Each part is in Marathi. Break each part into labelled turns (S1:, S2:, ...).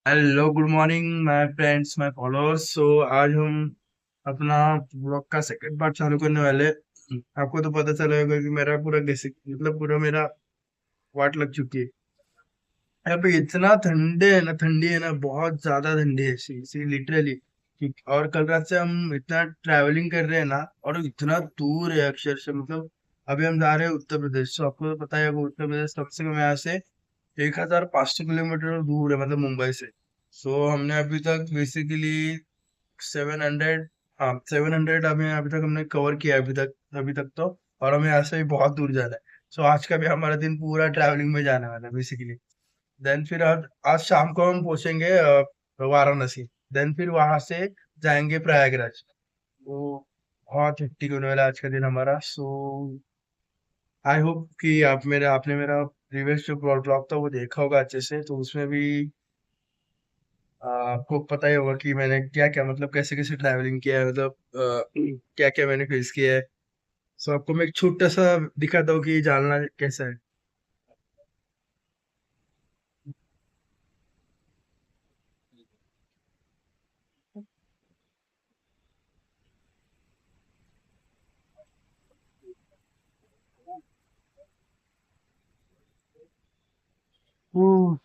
S1: हेलो गुड मॉर्निंग माय फ्रेंड्स माय फॉलोअर्स। आज हम अपना ब्लॉग का सेकंड पार्ट चालू करने वाले हैं। आपको तो पता चला होगा कि मेरा पूरा बेसिक मतलब पूरा मेरा वाट लग चुकी है। यहाँ पे इतना ठंडी है ना, बहुत ज्यादा ठंडी है सी लिटरली। और कल रात से हम इतना ट्रैवलिंग कर रहे हैं ना, और इतना दूर है अक्षरशः। मतलब अभी हम जा रहे हैं उत्तर प्रदेश। तो आपको तो पता है वो उत्तर प्रदेश कम से कम यहाँ से 1500 किलोमीटर दूर है, मतलब मुंबई से। हमने अभी तक बेसिकली 700, हाँ 700 हमें अभी तक हमने कवर किया है अभी तक तो। और हमें यहाँ से भी बहुत दूर जाना है। आज का भी हमारा दिन पूरा ट्रैवलिंग में जाने वाला है बेसिकली। देन फिर आज शाम को हम पहुंचेंगे वाराणसी। देन फिर वहां से जाएंगे प्रयागराज। वो बहुत हेक्टिक होने वाला है आज का दिन हमारा। आई होप कि आपने मेरा प्रीवियस जो ब्लॉग था वो देखा होगा अच्छे से। तो उसमें भी आपको पता ही होगा कि मैंने क्या क्या मतलब कैसे कैसे ट्रैवलिंग किया है, मतलब क्या क्या मैंने फेस किया है। आपको मैं एक छोटा सा दिखाता हूँ कि जानना कैसा है। हम्म,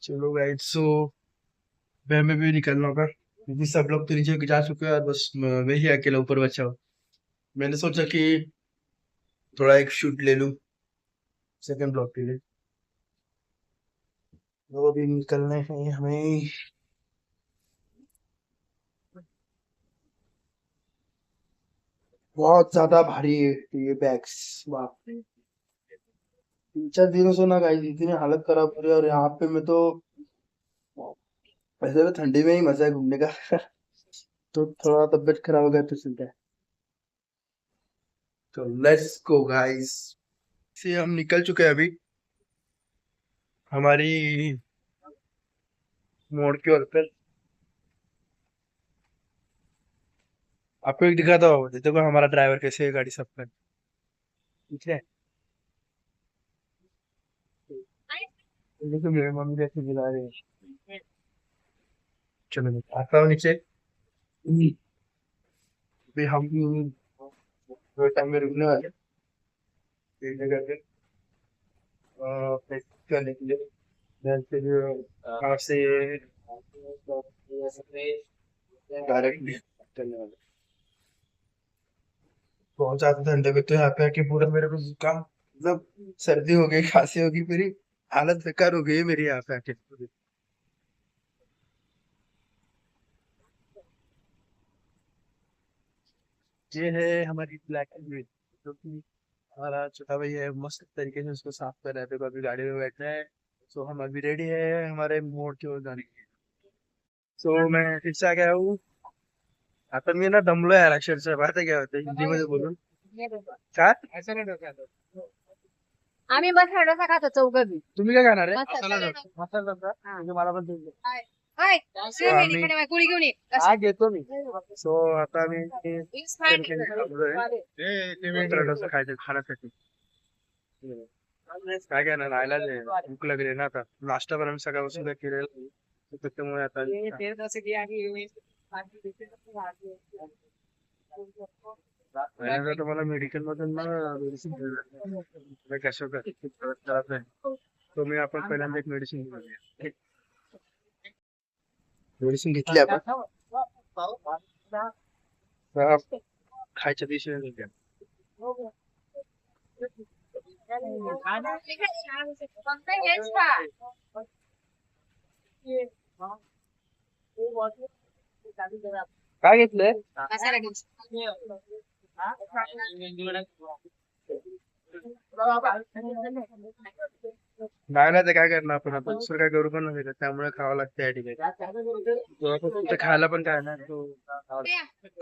S1: चलो गाइड। मैं भी निकलना होगा क्योंकि सब लोग तो नीचे जा चुके हैं और बस मैं ही अकेला ऊपर बचा हूँ। मैंने सोचा कि थोड़ा एक शूट ले लूँ सेकंड ब्लॉग के लिए। तो अभी निकलने हैं हमें। बहुत ज्यादा भारी है ये बैग्स। बाप रे। 3 4 दिनों से ना गाइस इतनी हालत खराब हो रही है। और यहाँ पे मैं तो वैसे तो ठंडी में ही मजा है घूमने का। तो थोड़ा तबीयत खराब हो गया तो चलता है। तो लेट्स गो गाइस। से हम निकल चुके हैं अभी हमारी मोड़ की ओर पर। आपको एक दिखाता हूँ, देखो हमारा ड्राइवर कैसे है गाड़ी सब पर। ठीक है। देखो मेरी मम्मी कैसे बुला रही है। चलो मैं आता हूँ नीचे। अभी हम टाइम में रुकने वाले हैं एक जगह पे practice करने के लिए। Then फिर वहाँ से डायरेक्टली करने वाले। बहुत ज्यादा ठंडे में तो यहाँ पे आके पूरा मेरे को जुकाम, मतलब सर्दी हो गई, खांसी हो गई, मेरी हालत बेकार हो गई है मेरी यहाँ पे आके। ये है हमारी ब्लैक एंड व्हीट, जो कि हमारा छोटा भाई है, मस्त तरीके से उसको साफ कर रहा है। देखो अभी गाड़ी में बैठना है। हम अभी रेडी है हमारे मोड़ की ओर जाने के लिए। मैं फिर से आ गया हूँ। आता मी ना दमलो यार अक्षरशः। बात है क्या होतं हिंदी मध्ये बोलून काय
S2: आम्ही मसाला डोसा खातो चौघबी.
S1: तुम्ही काय खाणार आहे?
S2: मसाला
S1: मसाला डोसा
S2: हा.
S1: म्हणजे मला पण देऊन
S2: काय काय
S1: आम्ही
S2: इकडे बाय, गोळी घेऊन ये
S1: हा
S2: कशी
S1: घेतो मी। आता आम्ही
S2: वीस पाहिजे
S1: थांबलोय मसाला डोसा खायचं खाण्यासाठी। काय करणार नाईलाज आहे, भूक लागली ना आता। नाश्ता पण आम्ही सकाळपासून काय केलेला नाही. तर त्याच्यामुळे आता पहिल्यांदा तुम्हाला मेडिकल मधून ना मेडिसिन कशा खराब नाही। आपण पहिल्यांदा एक मेडिसिन घेऊया। मेडिसिन घेतली आपण खायच्या दिवशी घेऊया।
S2: फक्त हेच खा.
S1: काय घेतलंय?
S2: मसाला डोसा.
S1: नाही ना, ते काय करणार आपण आता दुसरं काय करू पण नाही शकत, त्यामुळे खावं लागतं या ठिकाणी। तिथे खायला पण काय ना तो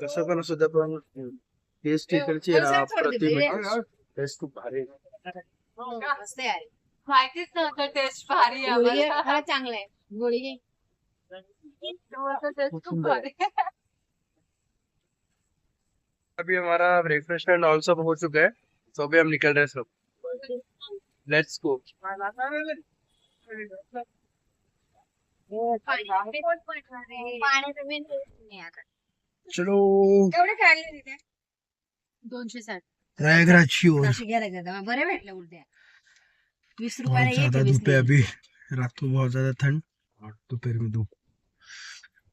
S1: कसं पण असू द्या, पण टेस्ट इकडची आहे ना अप्रतिम आहे। टेस्ट खूप भारी आहे।
S2: मस्त आहे यार. माहितीच नव्हतं टेस्ट भारी आहे. गोळी घे, खरंच चांगलं आहे. गोळी घे. टेस्ट
S1: खूप
S2: खूप
S1: सुंदर है।
S2: भारी आहे.
S1: अभी हमारा ब्रेकफास्ट एंड ऑल सब हो चुका है। अभी हम निकल रहे हैं सब। Let's go.
S2: पाण्याचं मेन नाही आता.
S1: चलो
S2: एवढे काढले तिथे 260
S1: प्रयागराज की ओर
S2: असे घ्यायला गेला बरे भेटले उलट्या 20
S1: बहुत
S2: रुपयाला
S1: ज्यादा
S2: एक
S1: धूप है अभी, रात को बहुत ज्यादा ठंड और दोपहर में धूप,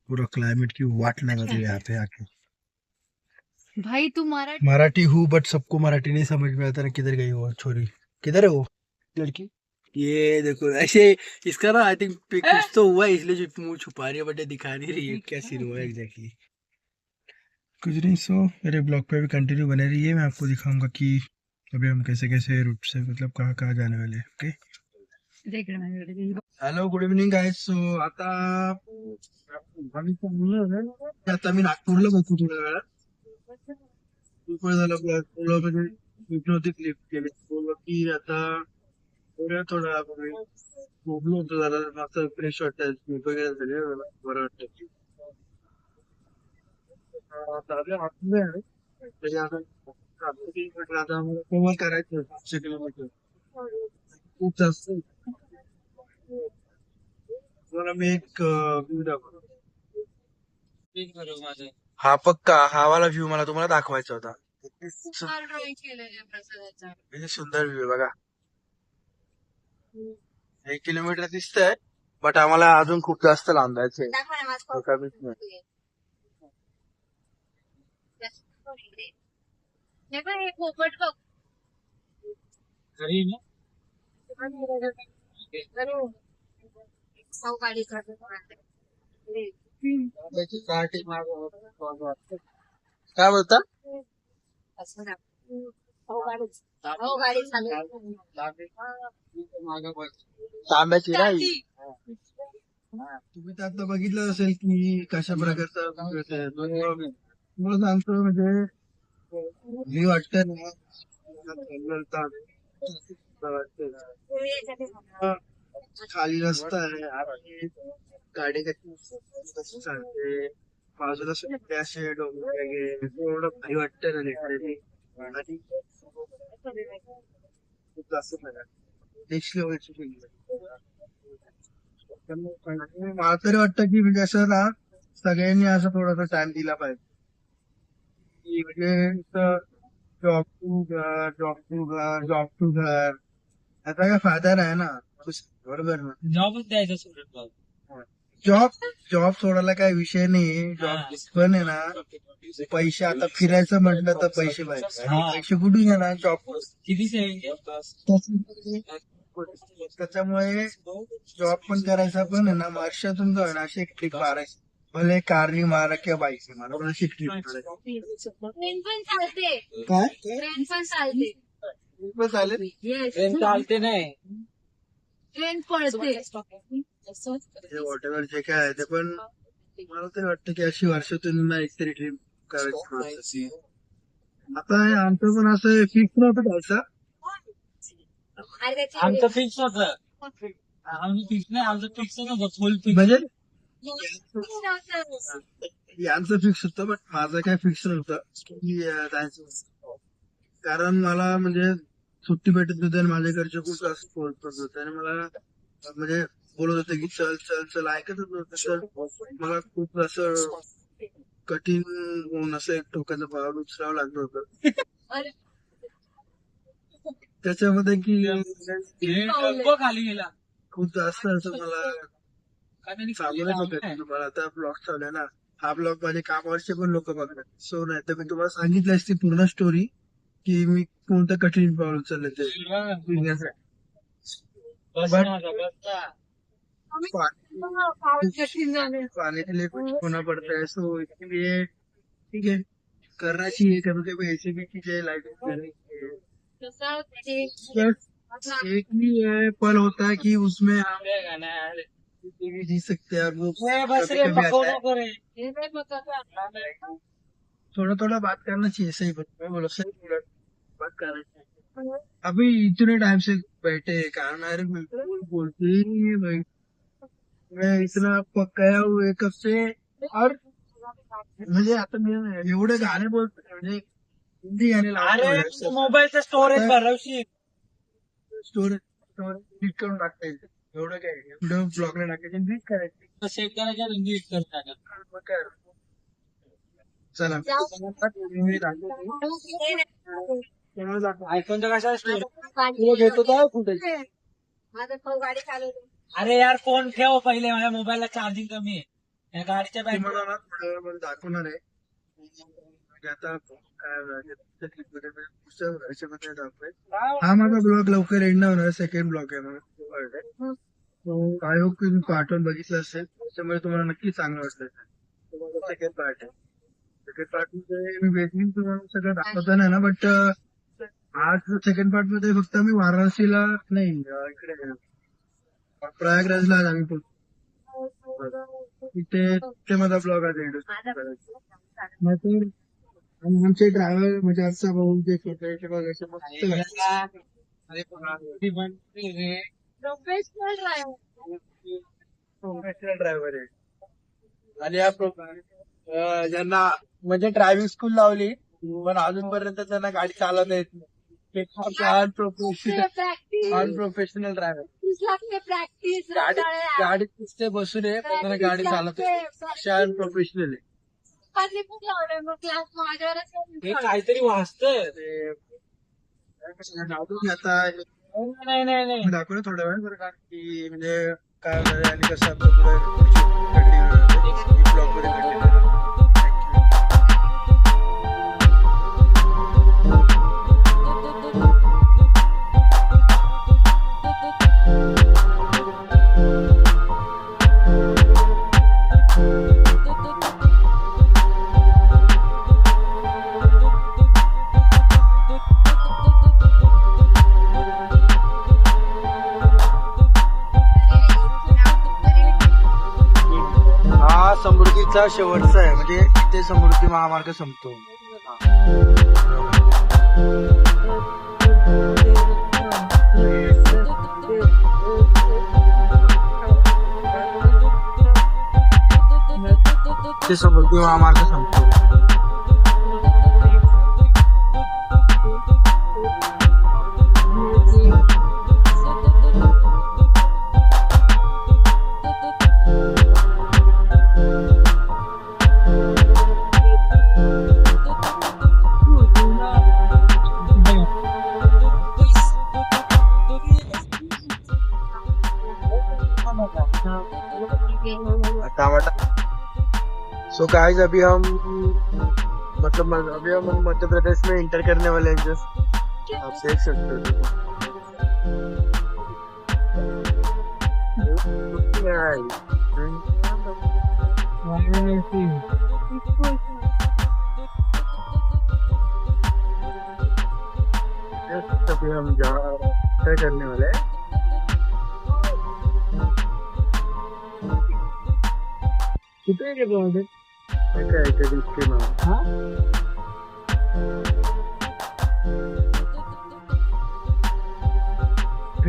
S1: पूरा क्लाइमेट की वाट लगा दी यहाँ पे आके।
S2: भाई तू मराठी
S1: मराठी हूँ बट सबको मराठी नहीं समझ में आता ना, किधर गई वो छोरी, किधर है वो लड़की? ये देखो ऐसे इसका ना आई थिंक कुछ तो हुआ है, इसलिए जो मुंह छुपा रही है बट ये दिखा नहीं रही है क्या सीन हुआ है एग्जैक्टली। कुछ नहीं, सो मेरे ब्लॉग पे भी कंटिन्यू बने रहिए, मैं आपको दिखाऊंगा कि अभी हम कैसे कैसे रूट से मतलब कहाँ कहाँ जाने वाले हैं। ओके,
S2: देख रहा
S1: hello good evening guys. So आता आता मी नागपूरला बघतो थोड्या वेळात. खूप वेळ झाला म्हणजे भेटलो होती क्लिप केली, बोललो की आता थोडा झोपलो होतो जरा, मस्त फ्रेश वाटतं, झोप वगैरे झाली बरं वाटतं. आता आपल्या हातमध्ये आहे म्हणजे आता आता आम्हाला कव्हर करायचं 500 किलोमीटर खूप जास्त. मला मी एक व्ह्यू दाखवतो. हा पक्का हा वाला व्ह्यू मला तुम्हाला दाखवायचा होता.
S2: ड्रॉइंग केलेलं प्रसादाचा
S1: किती सुंदर व्ह्यू बघा. 1 किलोमीटर दिसतंय बट आम्हाला अजून खूप जास्त लांब जायचंय.
S2: दाखवा ना माझं
S1: हो का, बीच में.
S2: हे बघ, हे पोपट बघ गाडी
S1: काय बोलता?
S2: गाडी चालू
S1: तांब्याची नाही. तुम्ही तर आता बघितलं असेल की कशा प्रकारचं तुम्हाला सांगतो म्हणजे हे वाटतं ना खाली रस्ता आहे आणि गाडी कशी चालते, बाजूला सुट्टे असे डोंगर वगैरे एवढं भारी वाटतं ना लिटरली. आणि खूप जास्त नेक्स्ट लेवलची फीलिंग. मला तरी वाटतं की म्हणजे असं ना सगळ्यांनी असं थोडासा टाइम दिला पाहिजे की म्हणजे जॉब टू घर, जॉब टू घर, जॉब टू घर, याचा काय फायदा नाही ना. बरोबर ना.
S3: जॉबच द्यायचा सोडून
S1: जॉब जॉब सोडायला काय विषय नाही, जॉब पण आहे ना पैसे. आता फिरायचं म्हटलं तर पैसे पाहिजे आणि पैसे कुठून येणार जॉब.
S3: किती सेविंग
S1: त्याच्यामुळे जॉब पण करायचा पण आहे ना, वर्षातून जाऊ ना अशी एक ट्रिप मारायची, भले कारनी मारा किंवा बाईकने मारा पण अशी ट्रिप मारायची.
S2: ट्रेन पण चालते
S1: काय
S2: ट्रेन पण चालते
S1: पण चालेल.
S3: ट्रेन चालते नाही.
S2: ट्रेन पळते
S1: वॉट एव्हर जे काय आहे ते, पण मला तरी वाटतं की अशी वर्षातून ना एक तरी ट्रिप करायची. आता आमचं पण असं फिक्स नव्हतं जायचं.
S3: आमचं फिक्स होतं. आमचं फिक्स नाही, आमचं फिक्स होतं फुल फिक्स.
S1: म्हणजे यांचं फिक्स होतं बट माझं काय फिक्स नव्हतं की जायचं, कारण मला म्हणजे सुट्टी भेटत होती आणि माझ्या घरचे खूप जास्त फोर्स करत होते आणि मला म्हणजे बोलत होते की चल चल चल, ऐकत होतं. तर मला खूप असं कठीण होऊन असं एक टोकाचं पाऊल उचलावं लागलं होतं त्याच्यामध्ये की
S3: खाली गेला
S1: खूप जास्त असं मला सांगूनच होतं. तुम्हाला आता ब्लॉग चालू आहे ना, हा ब्लॉग माझे कामावरचे पण लोक बघतात. सो नाही तर मी तुम्हाला सांगितलं असती पूर्ण स्टोरी की मी कोणतं कठीण पाऊल उचललं ते फिरण्यासाठी. पानी के लिए कुछ होना पड़ता है, सो इसलिए ठीक है करना चाहिए कभी कभी, ऐसे भी चीजें लाइफ में करनी चाहिए. एक ही पल होता है कि उसमें हम जिंदगी जी सकते हैं और वो कभी कभी आता है. थोड़ा थोड़ा बात करना चाहिए. सही बोलो सही बोला, बात करना चाहिए. अभी इतने टाइम से बैठे कारण यार बिल्कुल बोलते ही नहीं है भाई. मैं इतना पकाया हुआ है कब से. और म्हणजे आता मी एवढे गाणे बोलतो म्हणजे हिंदी गाणे
S3: मोबाईलचं स्टोरेज भरवशील.
S1: स्टोरेज डिलीट करून टाकता येईल. एवढं काय व्हिडिओ ब्लॉगला टाकायचे ब्रीज करायचे
S3: सेट करायच्या रंगी करतात.
S1: मग काय. चला मी दाखवतो.
S3: आयफोनच्या कशा
S1: तुला घेतो का फुटेज
S2: माझा भाऊ गाडी चालवतो.
S3: अरे यार फोन ठेव पहिले, माझ्या मोबाईलला चार्जिंग कमी आहे. या गाडीच्या बॅटरी
S1: तुम्हाला ना थोड्या वेळामध्ये दाखवणार आहे म्हणजे आता काय पुढच्या वर्षामध्ये दाखवेल. हा माझा ब्लॉग लवकर एंड नाही होणार, सेकंड ब्लॉग आहे माझा. आय होप की तुम्ही पार्ट 1 बघितलं असेल, त्याच्यामुळे तुम्हाला नक्की चांगलं वाटलं. सेकंड पार्ट आहे. सेकंड पार्ट मध्ये मी बेसिक तुम्हाला सगळं दाखवता नाही ना, बट आज सेकंड पार्ट मध्ये फक्त मी वाराणसीला नाही इकडे प्रयागराजला आज आम्ही तिथे माझा ब्लॉग आज एंड नाहीतर. आणि आमचे ड्रायव्हर म्हणजे आजचा भाऊ जे छोटे बघायचे मस्त
S2: प्रोफेशनल ड्रायव्हर.
S1: प्रोफेशनल ड्रायव्हर आहे. आणि या ज्यांना म्हणजे ड्रायव्हिंग स्कूल लावली पण अजूनपर्यंत त्यांना गाडी चालवता येत नाही, अनप्रोफेशनल ड्रायव्हर.
S2: प्रॅक्टिस
S1: गाडीत नुसते बसून आहे पण त्यांना गाडी चालवते, अनप्रोफेशनल आहे.
S2: क्लास माझ्यावरच
S3: हे काहीतरी वाचतंय.
S1: आता
S3: नाही नाही नाही
S1: दाखवलं थोड्या वेळ बरं का की म्हणजे काय होणार आहे आणि कसं आपलं पुढे ब्लॉग मध्ये कंटिन्यू. हा समृद्धीचा शेवटचा आहे, म्हणजे इथे समृद्धी महामार्ग संपतो. ते समृद्धी महामार्ग संपतो. सो गाइस अभी हम मध्य प्रदेश में इंटर करने वाले हैं. जस्ट आप देख सकते हो. अभी हम इंटर करने वाले हैं. कुठे गेलो काय इसके नाव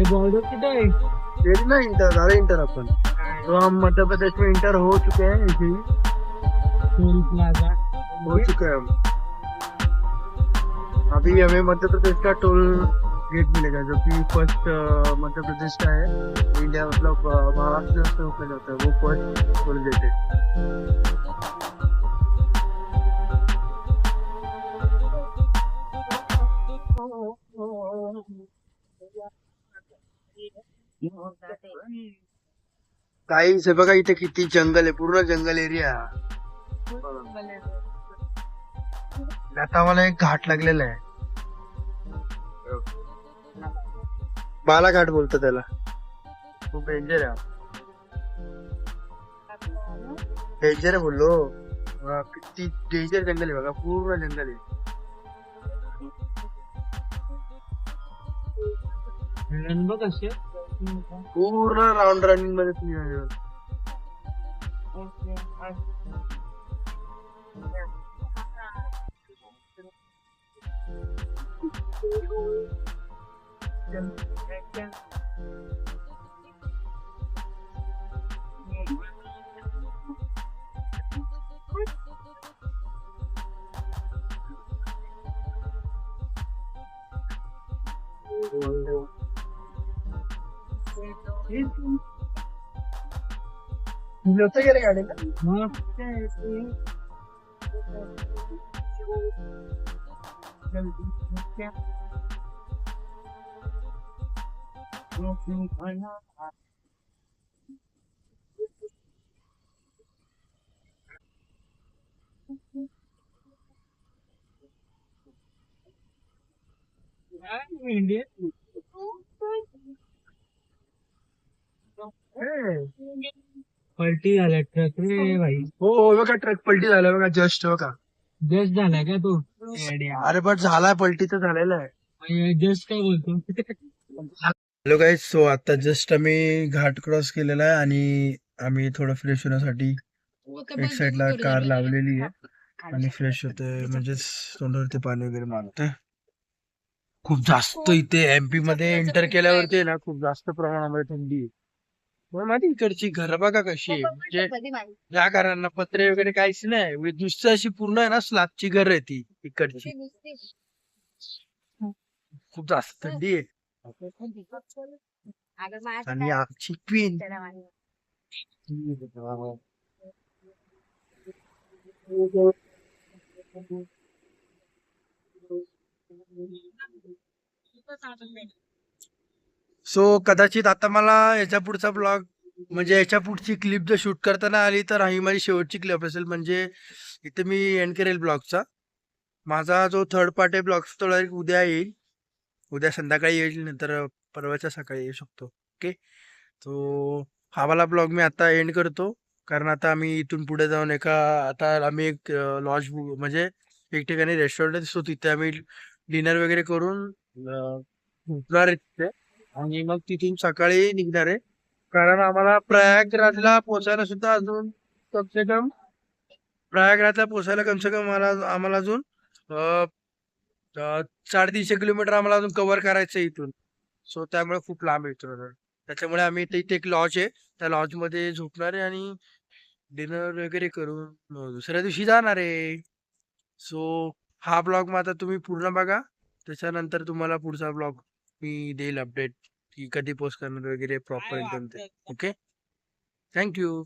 S1: बॉर्डर कितना है तेरी ना इंटर अरे इंटर अपन तो हम मध्य प्रदेश में इंटर हो चुके हैं. इसी टोल प्लाजा हो चुके हैं हम. अभी हमें मध्य प्रदेश का टोल गेट मिलेगा जो कि फर्स्ट मध्य प्रदेश का है. इंडिया मतलब महाराष्ट्र से होकर जाता है, वो फर्स्ट टोल गेट है. काहीच आहे बघा इथे किती जंगल आहे, पूर्ण जंगल एरिया. आता मला एक घाट लागलेला आहे, बालाघाट बोलतो त्याला. खूप डेंजर आहे, डेंजर आहे बोललो. किती डेंजर जंगल आहे बघा, पूर्ण जंगल आहे. पूर्ण राऊंड रनिंग मध्ये तुम्ही होतं गेलं गाडीला
S3: पलटी झाल्या ट्रक रे भाई.
S1: हो हो बघा ट्रक पलटी झाला बघा जस्ट बघा
S3: जस्ट झालाय का तू?
S1: अरे पण झालाय पलटी तर झालेला आहे
S3: जस्ट काय बोलतो?
S1: हॅलो गाईज सो आता जस्ट आम्ही घाट क्रॉस केलेला आहे आणि आम्ही थोडं फ्रेश होण्यासाठी एक साइडला कार लावलेली आहे आणि फ्रेश होतोय म्हणजेच तोंडावरती पाणी वगैरे मारतोय खूप जास्त इथे एमपी मध्ये एंटर केल्यावरती आहे ना खूप जास्त प्रमाणामध्ये थंडी आहे पण माहिती इकडची घर बघा कशी आहे म्हणजे या घरांना पत्रे वगैरे काहीच नाही नुसतं अशी पूर्ण आहे ना स्लॅबची घर आहे ती इकडची खूप जास्त थंडी आहे आणि आमची क्वीन सो कदाचित आता मला याच्या पुढचा ब्लॉग म्हणजे याच्या पुढची क्लिप जर शूट करताना आली तर ही माझी शेवटची क्लिप असेल म्हणजे इथे मी एंड करेल ब्लॉगचा माझा जो थर्ड पार्ट आहे ब्लॉग तो उद्या येईल उद्या संध्याकाळी येईल नंतर परवाच्या सकाळी येऊ शकतो ओके तो हा वाला ब्लॉग मी आता एंड करतो कारण आता आम्ही इथून पुढे जाऊन आता आम्ही एक लॉज म्हणजे एक ठिकाणी रेस्टॉरंट असतो तिथे आम्ही डिनर वगैरे करून झोपणार आहे तिथे आणि मग तिथून सकाळी निघणार आहे कारण आम्हाला प्रयागराजला पोहोचायला सुद्धा अजून कमसे कम प्रयागराजला पोहोचायला कमसे कम आम्हाला अजून 350 किलोमीटर आम्हाला अजून कव्हर करायचं आहे इथून सो त्यामुळे खूप लांब येतो त्याच्यामुळे आम्ही इथे एक लॉज आहे त्या लॉज मध्ये झोपणार आहे आणि डिनर वगैरे करून दुसऱ्या दिवशी जाणार आहे सो हा ब्लॉग मग आता तुम्ही पूर्ण बघा त्याच्यानंतर तुम्हाला पुढचा ब्लॉग मी देईल अपडेट की कधी पोस्ट करणार वगैरे प्रॉपर एकदम ते ओके थँक्यू